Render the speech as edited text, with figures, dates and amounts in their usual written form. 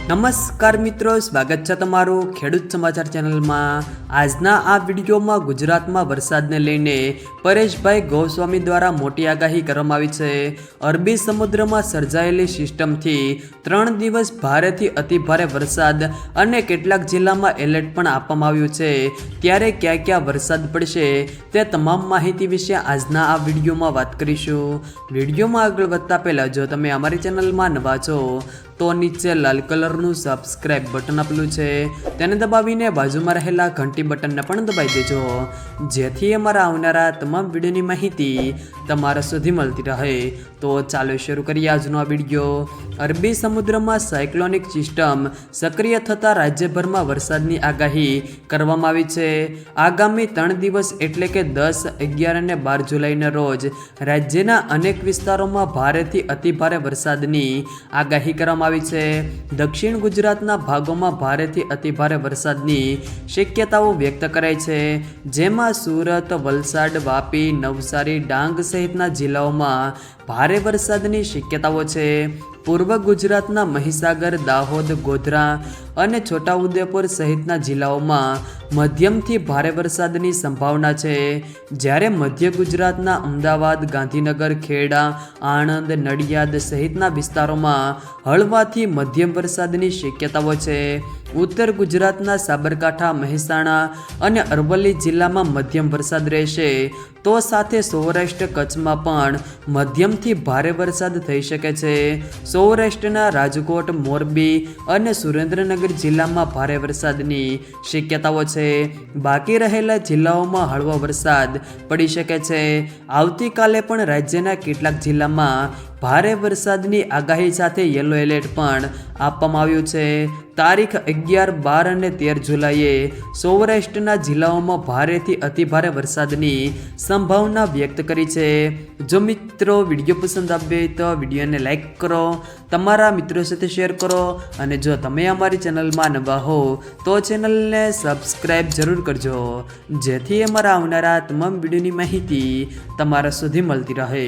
નમસ્કાર મિત્રો, સ્વાગત છે તમારું ખેડૂત સમાચાર ચેનલમાં। આજના આ વિડીયોમાં ગુજરાતમાં વરસાદને લઈને પરેશભાઈ ગોસ્વામી દ્વારા મોટી આગાહી કરવામાં આવી છે। અરબી સમુદ્રમાં સર્જાયેલી સિસ્ટમથી 3 દિવસ ભારેથી અતિભારે વરસાદ અને કેટલાક જિલ્લામાં એલર્ટ પણ આપવામાં આવ્યું છે। ત્યારે ક્યાં ક્યાં વરસાદ પડશે તે તમામ માહિતી વિશે આજના આ વિડીયોમાં વાત કરીશું। વિડીયોમાં આગળ વધતા પહેલાં જો તમે અમારી ચેનલમાં નવા છો તો નીચે લાલ કલરનું સબસ્ક્રાઇબ બટન આપેલું છે તેને દબાવીને બાજુમાં રહેલા ઘંટી બટનને પણ દબાવી દેજો, જેથી અમારા આવનારા તમામ વિડીયોની માહિતી તમારા સુધી મળતી રહે। તો ચાલો શરૂ કરીએ આજનો આ વિડીયો। અરબી સમુદ્રમાં સાયક્લોનિક સિસ્ટમ સક્રિય થતાં રાજ્યભરમાં વરસાદની આગાહી કરવામાં આવી છે। આગામી 3 દિવસ એટલે કે 10, 11 અને 12 જુલાઈના રોજ રાજ્યના અનેક વિસ્તારોમાં ભારેથી અતિભારે વરસાદની આગાહી કરવામાં આવી છે। દક્ષિણ ગુજરાતના ભાગોમાં ભારેથી અતિભારે વરસાદની શક્યતાઓ વ્યક્ત કરાઈ છે, જેમાં સુરત, વલસાડ, વાપી, નવસારી, ડાંગ સહિતના જિલ્લાઓમાં ભારે વરસાદની શક્યતાઓ છે। પૂર્વ ગુજરાતના મહીસાગર, દાહોદ, ગોધરા અને છોટાઉદેપુર સહિતના જિલ્લાઓમાં મધ્યમથી ભારે વરસાદની સંભાવના છે, જ્યારે મધ્ય ગુજરાતના અમદાવાદ, ગાંધીનગર, ખેડા, આણંદ, નડિયાદ સહિતના વિસ્તારોમાં હળવાથી મધ્યમ વરસાદની શક્યતાઓ છે। ઉત્તર ગુજરાતના સાબરકાંઠા, મહેસાણા અને અરવલ્લી જિલ્લામાં મધ્યમ વરસાદ રહેશે, તો સાથે સૌરાષ્ટ્ર, કચ્છમાં પણ મધ્યમથી ભારે વરસાદ થઈ શકે છે। સૌરાષ્ટ્રના રાજકોટ, મોરબી અને સુરેન્દ્રનગર જિલ્લામાં ભારે વરસાદની શક્યતાઓ છે। બાકી રહેલા જિલ્લાઓમાં હળવો વરસાદ પડી શકે છે। આવતીકાલે પણ રાજ્યના કેટલાક જિલ્લામાં ભારે વરસાદની આગાહી સાથે યલો એલર્ટ પણ આપવામાં આવ્યું છે। તારીખ 11, 12 અને 13 જુલાઈએ સૌરાષ્ટ્રના જિલ્લાઓમાં ભારેથી અતિભારે વરસાદની સંભાવના વ્યક્ત કરી છે। જો મિત્રો વિડીયો પસંદ આવે તો વિડીયોને લાઈક કરો, તમારા મિત્રો સાથે શેર કરો અને જો તમે અમારી ચેનલમાં નવા હો તો ચેનલને સબસ્ક્રાઈબ જરૂર કરજો, જેથી અમારા આવનારા તમામ વિડીયોની માહિતી તમારા સુધી મળતી રહે।